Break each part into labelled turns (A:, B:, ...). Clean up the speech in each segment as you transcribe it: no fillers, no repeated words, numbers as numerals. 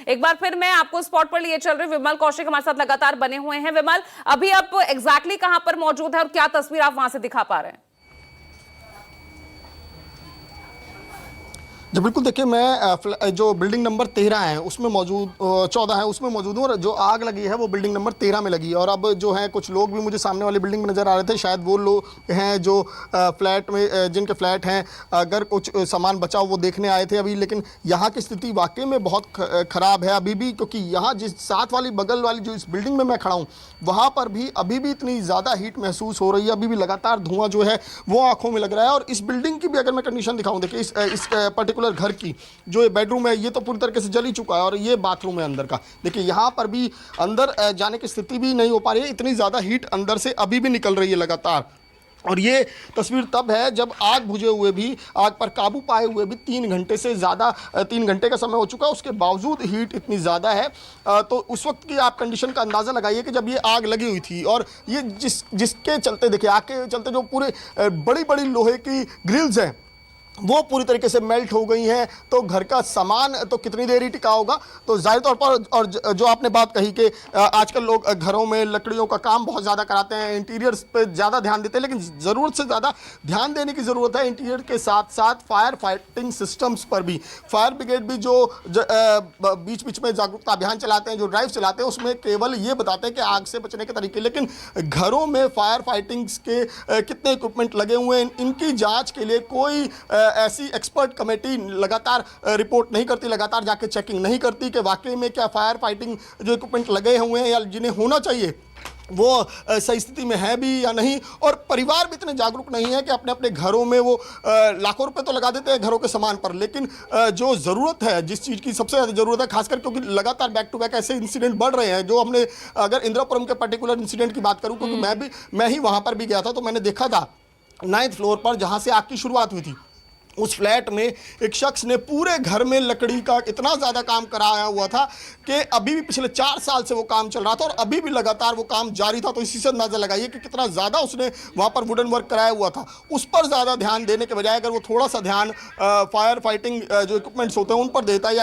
A: एक बार फिर मैं आपको स्पॉट पर लिए चल रही विमल कौशिक हमारे साथ लगातार बने हुए हैं। विमल, अभी आप एग्जैक्टली कहां पर मौजूद है और क्या तस्वीर आप वहां से दिखा पा रहे हैं?
B: जी बिल्कुल, देखिए मैं जो बिल्डिंग नंबर 13 है उसमें मौजूद 14 है उसमें मौजूद हूँ और जो आग लगी है वो बिल्डिंग नंबर 13 में लगी है। और अब जो है कुछ लोग भी मुझे सामने वाली बिल्डिंग में नज़र आ रहे थे, शायद वो लोग हैं जो फ्लैट में जिनके फ्लैट हैं, अगर कुछ सामान बचा वो देखने आए थे अभी। लेकिन यहाँ की स्थिति वाकई में बहुत ख़राब है अभी भी, क्योंकि यहाँ जिस साथ वाली बगल वाली जो इस बिल्डिंग में मैं खड़ा हूँ वहाँ पर भी अभी भी इतनी ज़्यादा हीट महसूस हो रही है, अभी भी लगातार धुआं जो है वो आँखों में लग रहा है। और इस बिल्डिंग की भी अगर मैं कंडीशन दिखाऊँ, देखिए इस पर्टिकुलर घर की जो ये बेडरूम है ये तो पूरी तरीके से जल ही चुका है और ये बाथरूम है अंदर का। देखिए यहाँ पर भी अंदर जाने की स्थिति भी नहीं हो पा रही है, इतनी ज़्यादा हीट अंदर से अभी भी निकल रही है लगातार। और ये तस्वीर तब है जब आग बुझे हुए भी, आग पर काबू पाए हुए भी 3 घंटे से ज़्यादा 3 घंटे का समय हो चुका है, उसके बावजूद हीट इतनी ज़्यादा है। तो उस वक्त की आप कंडीशन का अंदाज़ा लगाइए कि जब ये आग लगी हुई थी और ये जिसके चलते, देखिए आग के चलते जो पूरे बड़ी बड़ी लोहे की ग्रिल्स हैं वो पूरी तरीके से मेल्ट हो गई हैं, तो घर का सामान तो कितनी देर ही टिका होगा। तो जाहिर तौर पर, और जो आपने बात कही कि आजकल लोग घरों में लकड़ियों का काम बहुत ज़्यादा कराते हैं, इंटीरियर्स पे ज़्यादा ध्यान देते हैं, लेकिन ज़रूरत से ज़्यादा ध्यान देने की ज़रूरत है इंटीरियर के साथ साथ फायर फाइटिंग सिस्टम्स पर भी। फायर ब्रिगेड भी जो बीच बीच में जागरूकता अभियान चलाते हैं, जो ड्राइव चलाते हैं, उसमें केवल ये बताते हैं कि आग से बचने के तरीके, लेकिन घरों में फायर फाइटिंग्स के कितने इक्विपमेंट लगे हुए हैं इनकी जाँच के लिए कोई ऐसी एक्सपर्ट कमेटी लगातार रिपोर्ट नहीं करती, लगातार जाके चेकिंग नहीं करती कि वाकई में क्या फायर फाइटिंग जो इक्विपमेंट लगे हुए हैं या जिन्हें होना चाहिए वो सही स्थिति में है भी या नहीं। और परिवार भी इतने जागरूक नहीं है कि अपने अपने घरों में वो लाखों रुपए तो लगा देते हैं घरों के सामान पर, लेकिन जो ज़रूरत है, जिस चीज़ की सबसे ज़्यादा ज़रूरत है, खासकर क्योंकि लगातार बैक टू बैक ऐसे इंसिडेंट बढ़ रहे हैं। जो हमने, अगर इंदिरापुरम के पर्टिकुलर इंसिडेंट की बात करूँ, क्योंकि मैं ही वहाँ पर भी गया था, तो मैंने देखा था 9th फ्लोर पर जहाँ से आग की शुरुआत हुई थी उस फ्लैट में एक शख्स ने पूरे घर में लकड़ी का इतना ज़्यादा काम कराया हुआ था कि अभी भी पिछले 4 साल से वो काम चल रहा था और अभी भी लगातार वो काम जारी था। तो इसी से अंदाज़ा लगाइए कि कितना ज़्यादा उसने वहाँ पर वुडन वर्क कराया हुआ था। उस पर ज़्यादा ध्यान देने के बजाय अगर वो थोड़ा सा ध्यान फायर फाइटिंग जो इक्विपमेंट्स होते हैं उन पर देता है,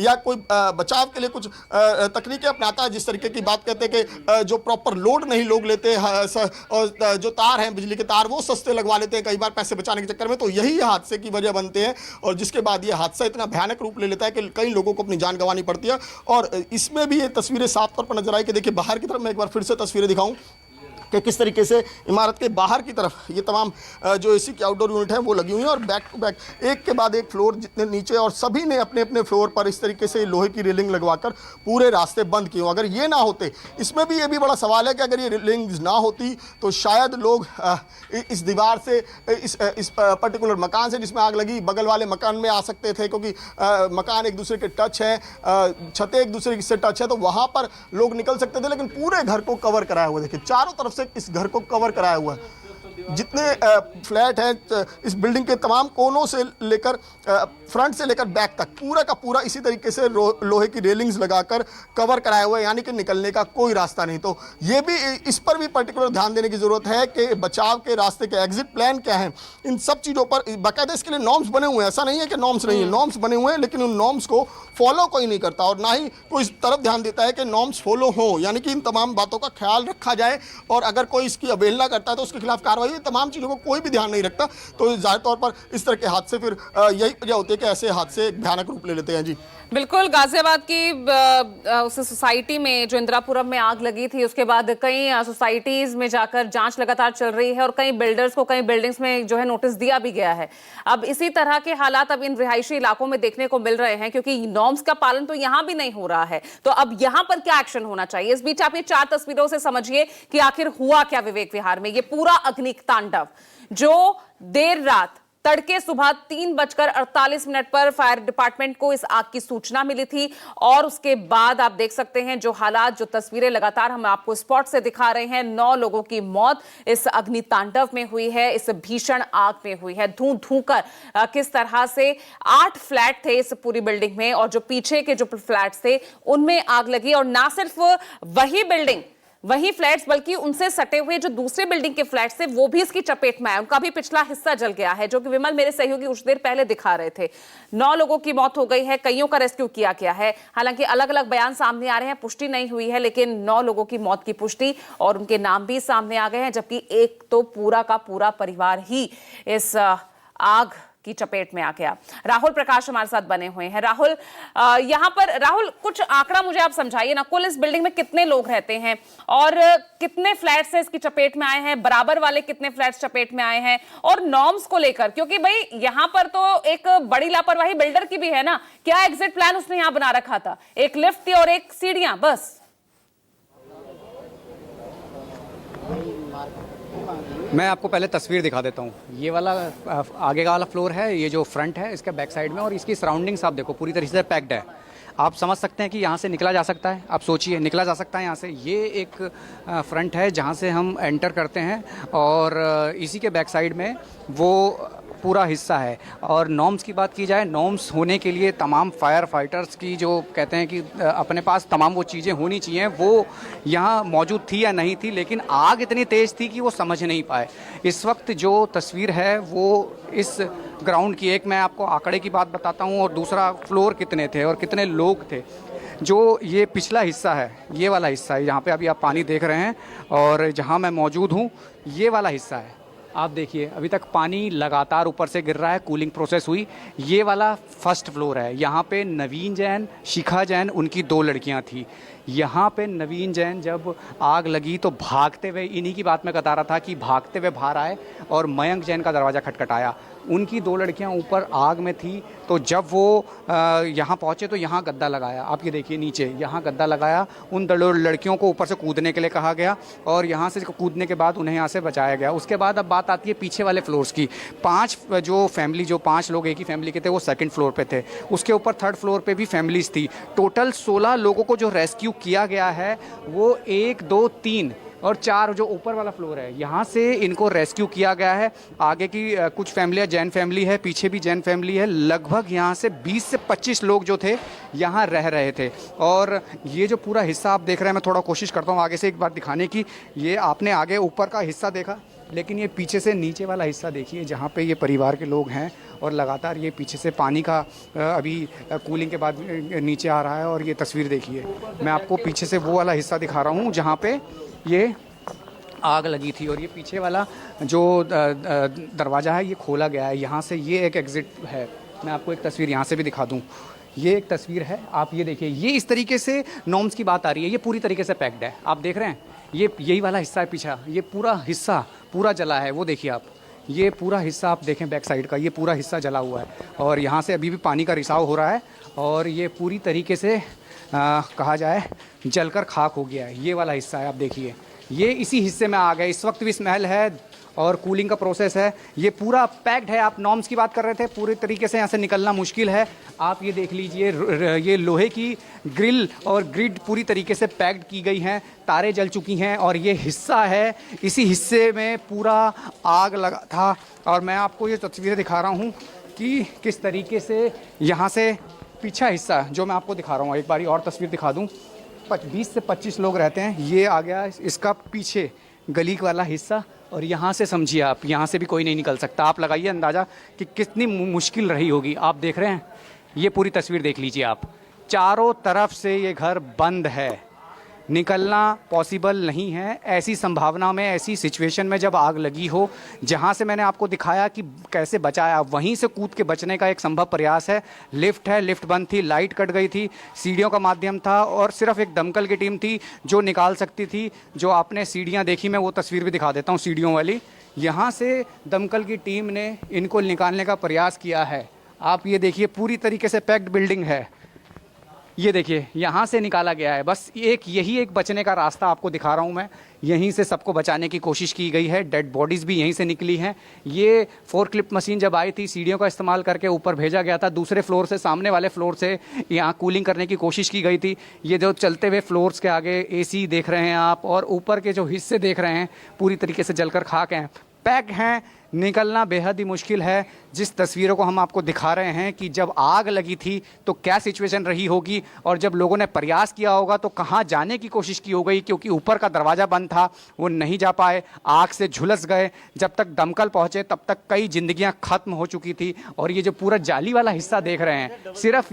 B: या कोई बचाव के लिए कुछ तकनीकें अपनाता है, जिस तरीके की बात कहते हैं कि जो प्रॉपर लोड नहीं लोग लेते, और जो तार हैं बिजली के तार वो सस्ते लगवा लेते हैं कई बार पैसे बचाने के चक्कर में, तो यही हादसे की वजह बनते हैं। और जिसके बाद ये हादसा इतना भयानक रूप ले लेता है कि कई लोगों को अपनी जान गंवानी पड़ती है। और इसमें भी ये तस्वीरें साफ तौर पर नजर आई कि देखिए बाहर की तरफ मैं एक बार फिर से तस्वीरें दिखाऊं कि किस तरीके से इमारत के बाहर की तरफ ये तमाम जो एसी की आउटडोर यूनिट है वो लगी हुई हैं और बैक टू बैक एक के बाद एक फ्लोर जितने नीचे, और सभी ने अपने अपने फ्लोर पर इस तरीके से लोहे की रेलिंग लगवाकर पूरे रास्ते बंद किए। अगर ये ना होते, इसमें भी ये भी बड़ा सवाल है कि अगर ये रेलिंग्स ना होती तो शायद लोग इस दीवार से, इस पर्टिकुलर मकान से जिसमें आग लगी बगल वाले मकान में आ सकते थे, क्योंकि मकान एक दूसरे के टच है, छतें एक दूसरे से टच है, तो वहाँ पर लोग निकल सकते थे। लेकिन पूरे घर को कवर कराया हुआ, देखिए चारों तरफ से इस घर को कवर कराया हुआ है। जितने फ्लैट हैं इस बिल्डिंग के तमाम कोनों से लेकर फ्रंट से लेकर बैक तक पूरा का पूरा इसी तरीके से लोहे की रेलिंग्स लगाकर कवर कराया हुआ है, यानी कि निकलने का कोई रास्ता नहीं। तो ये भी, इस पर भी पर्टिकुलर ध्यान देने की ज़रूरत है कि बचाव के रास्ते के एग्जिट प्लान क्या हैं। इन सब चीज़ों पर बाकायदा इसके लिए नॉर्म्स बने हुए हैं, ऐसा नहीं है कि नॉर्म्स नहीं है, नॉर्म्स बने हुए हैं, लेकिन उन नॉर्म्स को फॉलो कोई नहीं करता और ना ही कोई इस तरफ ध्यान देता है कि नॉर्म्स फॉलो हों, यानी कि इन तमाम बातों का ख्याल रखा जाए। और अगर कोई इसकी अवहेलना करता है तो उसके खिलाफ कार्रवाई, तमाम चीज़ों को कोई भी ध्यान नहीं रखता। तो जाहिर तौर पर इस तरह के हादसे, फिर यही वजह होती है कि ऐसे हादसे भयानक रूप ले लेते हैं। जी
A: बिल्कुल, गाजियाबाद की उस सोसाइटी में जो इंदिरापुरम में आग लगी थी उसके बाद कई सोसाइटीज में जाकर जांच लगातार चल रही है और कई बिल्डर्स को कई बिल्डिंग्स में जो है नोटिस दिया भी गया है। अब इसी तरह के हालात अब इन रिहायशी इलाकों में देखने को मिल रहे हैं, क्योंकि नॉर्म्स का पालन तो यहां भी नहीं हो रहा है। तो अब यहां पर क्या एक्शन होना चाहिए? इस बीच आप ये 4 तस्वीरों से समझिए कि आखिर हुआ क्या विवेक विहार में। ये पूरा अग्नितांडव जो देर रात तड़के सुबह 3:48 पर फायर डिपार्टमेंट को इस आग की सूचना मिली थी और उसके बाद आप देख सकते हैं जो हालात, जो तस्वीरें लगातार हम आपको स्पॉट से दिखा रहे हैं। 9 लोगों की मौत इस अग्नितांडव में हुई है, इस भीषण आग में हुई है। धू धू कर किस तरह से 8 फ्लैट थे इस पूरी बिल्डिंग में और जो पीछे के जो फ्लैट थे उनमें आग लगी। और ना सिर्फ वही बिल्डिंग वही फ्लैट्स बल्कि उनसे सटे हुए जो दूसरे बिल्डिंग के फ्लैट्स थे वो भी इसकी चपेट में आए, उनका भी पिछला हिस्सा जल गया है, जो कि विमल मेरे सहयोगी कुछ देर पहले दिखा रहे थे। 9 लोगों की मौत हो गई है, कईयों का रेस्क्यू किया गया है। हालांकि अलग अलग बयान सामने आ रहे हैं, पुष्टि नहीं हुई है, लेकिन 9 लोगों की मौत की पुष्टि और उनके नाम भी सामने आ गए हैं, जबकि एक तो पूरा का पूरा परिवार ही इस आग की चपेट में आ गया। राहुल प्रकाश हमारे साथ बने हुए हैं। राहुल, यहां पर राहुल कुछ आंकड़ा मुझे आप समझाइए ना, कुल इस बिल्डिंग में कितने लोग रहते हैं और कितने फ्लैट्स इसकी चपेट में आए हैं, बराबर वाले कितने फ्लैट्स चपेट में आए हैं, और नॉर्म्स को लेकर, क्योंकि भाई यहां पर तो एक बड़ी लापरवाही बिल्डर की भी है ना। क्या एग्जिट प्लान उसने यहां बना रखा था? एक लिफ्ट थी और एक सीढ़ियां बस।
C: मैं आपको पहले तस्वीर दिखा देता हूँ। ये वाला आगे का वाला फ्लोर है, ये जो फ्रंट है इसके बैक साइड में, और इसकी सराउंडिंग्स आप देखो पूरी तरीके से पैक्ड है। आप समझ सकते हैं कि यहाँ से निकला जा सकता है। आप सोचिए, निकला जा सकता है यहाँ से। ये एक फ्रंट है जहाँ से हम एंटर करते हैं, और इसी के बैक साइड में वो पूरा हिस्सा है। और नॉर्म्स की बात की जाए, नॉर्म्स होने के लिए तमाम फायर फाइटर्स की जो कहते हैं कि अपने पास तमाम वो चीज़ें होनी चाहिए, वो यहाँ मौजूद थी या नहीं थी, लेकिन आग इतनी तेज़ थी कि वो समझ नहीं पाए। इस वक्त जो तस्वीर है वो इस ग्राउंड की, एक मैं आपको आंकड़े की बात बताता हूँ, और दूसरा फ्लोर कितने थे और कितने लोग थे। जो ये पिछला हिस्सा है, ये वाला हिस्सा है, यहाँ पे अभी आप पानी देख रहे हैं, और जहाँ मैं मौजूद हूँ ये वाला हिस्सा है। आप देखिए अभी तक पानी लगातार ऊपर से गिर रहा है, कूलिंग प्रोसेस हुई। ये वाला फर्स्ट फ्लोर है। यहाँ पे नवीन जैन, शिखा जैन, उनकी 2 लड़कियाँ थी। यहाँ पे नवीन जैन जब आग लगी तो भागते हुए, इन्हीं की बात मैं बता रहा था कि भागते हुए बाहर आए और मयंक जैन का दरवाज़ा खटखटाया। उनकी 2 लड़कियाँ ऊपर आग में थी, तो जब वो यहाँ पहुँचे तो यहाँ गद्दा लगाया। आप ये देखिए नीचे यहाँ गद्दा लगाया। उन 2 लड़कियों को ऊपर से कूदने के लिए कहा गया, और यहाँ से कूदने के बाद उन्हें यहाँ से बचाया गया। उसके बाद अब बात आती है पीछे वाले फ्लोर्स की। 5 लोग एक ही फैमिली के थे, वो सेकंड फ्लोर पे थे। उसके ऊपर थर्ड फ्लोर पे भी फैमिलीज थी। टोटल 16 लोगों को जो रेस्क्यू किया गया है वो 1, 2, 3 और 4 जो ऊपर वाला फ्लोर है, यहाँ से इनको रेस्क्यू किया गया है। आगे की कुछ फैमिलियाँ जैन फैमिली है, पीछे भी जैन फैमिली है। लगभग यहाँ से 20 से 25 लोग जो थे यहाँ रह रहे थे। और ये जो पूरा हिस्सा आप देख रहे हैं, मैं थोड़ा कोशिश करता हूँ आगे से एक बार दिखाने की। ये आपने आगे ऊपर का हिस्सा देखा, लेकिन ये पीछे से नीचे वाला हिस्सा देखिए, जहाँ पे ये परिवार के लोग हैं, और लगातार ये पीछे से पानी का अभी कूलिंग के बाद नीचे आ रहा है। और ये तस्वीर देखिए, मैं आपको पीछे से वो वाला हिस्सा दिखा रहा हूँ जहाँ पे ये आग लगी थी, और ये पीछे वाला जो दरवाज़ा है ये खोला गया है। यहाँ से ये एक एग्ज़िट है। मैं आपको एक तस्वीर यहाँ से भी दिखा दूँ। ये एक तस्वीर है, आप ये देखिए। ये इस तरीके से नॉर्म्स की बात आ रही है। ये पूरी तरीके से पैक्ड है, आप देख रहे हैं। ये यही वाला हिस्सा है पीछा, ये पूरा हिस्सा पूरा जला है। वो देखिए आप, ये पूरा हिस्सा आप देखें बैक साइड का, ये पूरा हिस्सा जला हुआ है, और यहाँ से अभी भी पानी का रिसाव हो रहा है, और ये पूरी तरीके से कहा जाए जलकर खाक हो गया है। ये वाला हिस्सा है, आप देखिए, ये इसी हिस्से में आ गए। इस वक्त भी स्मेल है और कूलिंग का प्रोसेस है। ये पूरा पैक्ड है। आप नॉर्म्स की बात कर रहे थे, पूरी तरीके से यहाँ से निकलना मुश्किल है। आप ये देख लीजिए, ये लोहे की ग्रिल और ग्रिड पूरी तरीके से पैक्ड की गई हैं, तारें जल चुकी हैं, और ये हिस्सा है, इसी हिस्से में पूरा आग लगा था। और मैं आपको ये तस्वीरें दिखा रहा हूँ कि किस तरीके से यहाँ से पीछा हिस्सा जो मैं आपको दिखा रहा हूँ, एक बारी और तस्वीर दिखा दूँ। 20 से 25 लोग रहते हैं। ये आ गया इसका पीछे गली वाला हिस्सा, और यहाँ से समझिए आप, यहाँ से भी कोई नहीं निकल सकता। आप लगाइए अंदाज़ा कि कितनी मुश्किल रही होगी। आप देख रहे हैं, ये पूरी तस्वीर देख लीजिए आप। चारों तरफ से ये घर बंद है, निकलना पॉसिबल नहीं है। ऐसी संभावना में, ऐसी सिचुएशन में जब आग लगी हो, जहाँ से मैंने आपको दिखाया कि कैसे बचाया, वहीं से कूद के बचने का एक संभव प्रयास है। लिफ्ट है, लिफ्ट बंद थी, लाइट कट गई थी, सीढ़ियों का माध्यम था, और सिर्फ एक दमकल की टीम थी जो निकाल सकती थी। जो आपने सीढ़ियाँ देखी, मैं वो तस्वीर भी दिखा देता हूँ सीढ़ियों वाली। यहाँ से दमकल की टीम ने इनको निकालने का प्रयास किया है। आप ये देखिए, पूरी तरीके से पैक्ड बिल्डिंग है। ये देखिए, यहाँ से निकाला गया है। बस यही एक बचने का रास्ता आपको दिखा रहा हूँ मैं। यहीं से सबको बचाने की कोशिश की गई है। डेड बॉडीज़ भी यहीं से निकली हैं। ये फोर्कलिफ्ट मशीन जब आई थी, सीढ़ियों का इस्तेमाल करके ऊपर भेजा गया था। दूसरे फ्लोर से, सामने वाले फ्लोर से यहाँ कूलिंग करने की कोशिश की गई थी। ये जो चलते हुए फ्लोर्स के आगे AC देख रहे हैं आप, और ऊपर के जो हिस्से देख रहे हैं पूरी तरीके से जलकर खाक हैं। पैक हैं, निकलना बेहद ही मुश्किल है। जिस तस्वीरों को हम आपको दिखा रहे हैं कि जब आग लगी थी तो क्या सिचुएशन रही होगी, और जब लोगों ने प्रयास किया होगा तो कहाँ जाने की कोशिश की हो गई, क्योंकि ऊपर का दरवाज़ा बंद था, वो नहीं जा पाए, आग से झुलस गए। जब तक दमकल पहुँचे तब तक कई जिंदगियाँ ख़त्म हो चुकी थी। और ये जो पूरा जाली वाला हिस्सा देख रहे हैं, सिर्फ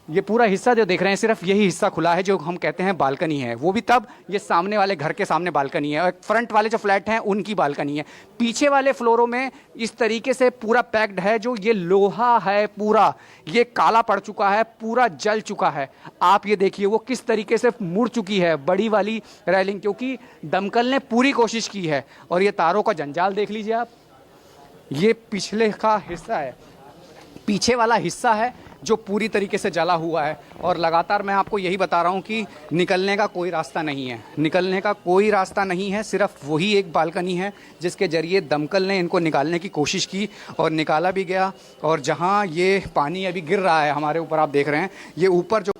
C: ये पूरा हिस्सा जो देख रहे हैं, सिर्फ यही हिस्सा खुला है जो हम कहते हैं बालकनी है। वो भी तब ये सामने वाले घर के सामने बालकनी है, और फ्रंट वाले जो फ्लैट हैं उनकी बालकनी है। पीछे वाले फ्लोरों में इस तरीके से पूरा पैक्ड है, जो ये लोहा है पूरा ये काला पड़ चुका है, पूरा जल चुका है। आप ये देखिए वो किस तरीके से मुड़ चुकी है बड़ी वाली रेलिंग, क्योंकि दमकल ने पूरी कोशिश की है। और ये तारों का जंजाल देख लीजिए आप, ये पिछले का हिस्सा है, पीछे वाला हिस्सा है जो पूरी तरीके से जला हुआ है। और लगातार मैं आपको यही बता रहा हूँ कि निकलने का कोई रास्ता नहीं है, निकलने का कोई रास्ता नहीं है। सिर्फ वही एक बालकनी है जिसके ज़रिए दमकल ने इनको निकालने की कोशिश की और निकाला भी गया। और जहाँ ये पानी अभी गिर रहा है हमारे ऊपर, आप देख रहे हैं, ये ऊपर जो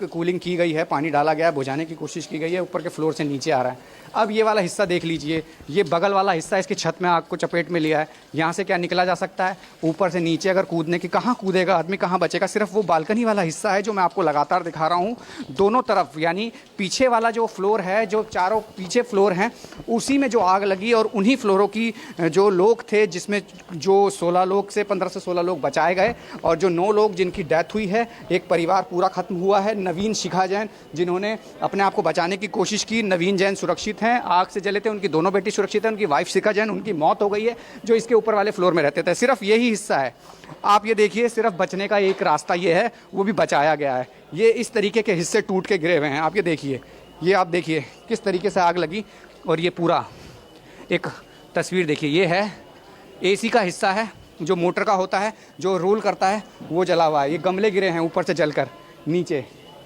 C: कूलिंग की गई है, पानी डाला गया है, बुझाने की कोशिश की गई है, ऊपर के फ्लोर से नीचे आ रहा है। अब ये वाला हिस्सा देख लीजिए, ये बगल वाला हिस्सा इसकी छत में आग को चपेट में लिया है। यहाँ से क्या निकला जा सकता है? ऊपर से नीचे अगर कूदने की, कहाँ कूदेगा आदमी, कहाँ बचेगा? सिर्फ वो बालकनी वाला हिस्सा है जो मैं आपको लगातार दिखा रहा हूँ। दोनों तरफ यानी पीछे वाला जो फ्लोर है, जो चारों पीछे फ्लोर हैं, उसी में जो आग लगी और उन्हीं फ्लोरों की जो लोग थे, जिसमें जो 16 लोग से 15 से 16 लोग बचाए गए, और जो 9 लोग जिनकी डेथ हुई है, एक परिवार पूरा ख़त्म हुआ है। नवीन शिखा जैन जिन्होंने अपने आप को बचाने की कोशिश की, नवीन जैन सुरक्षित हैं, आग से जले थे, उनकी दोनों बेटी सुरक्षित है, उनकी वाइफ शिखा जैन, उनकी मौत हो गई है, जो इसके ऊपर वाले फ्लोर में रहते थे। सिर्फ यही हिस्सा है। आप ये देखिए, सिर्फ बचने का एक रास्ता ये है, वो भी बचाया गया है। ये इस तरीके के हिस्से टूट के गिरे हुए हैं। आप ये देखिए, ये आप देखिए किस तरीके से आग लगी। और ये पूरा एक तस्वीर देखिए, ये है एसी का हिस्सा है, जो मोटर का होता है, जो रोल करता है, वो जला हुआ है। ये गमले गिरे हैं ऊपर से जलकर नीचे।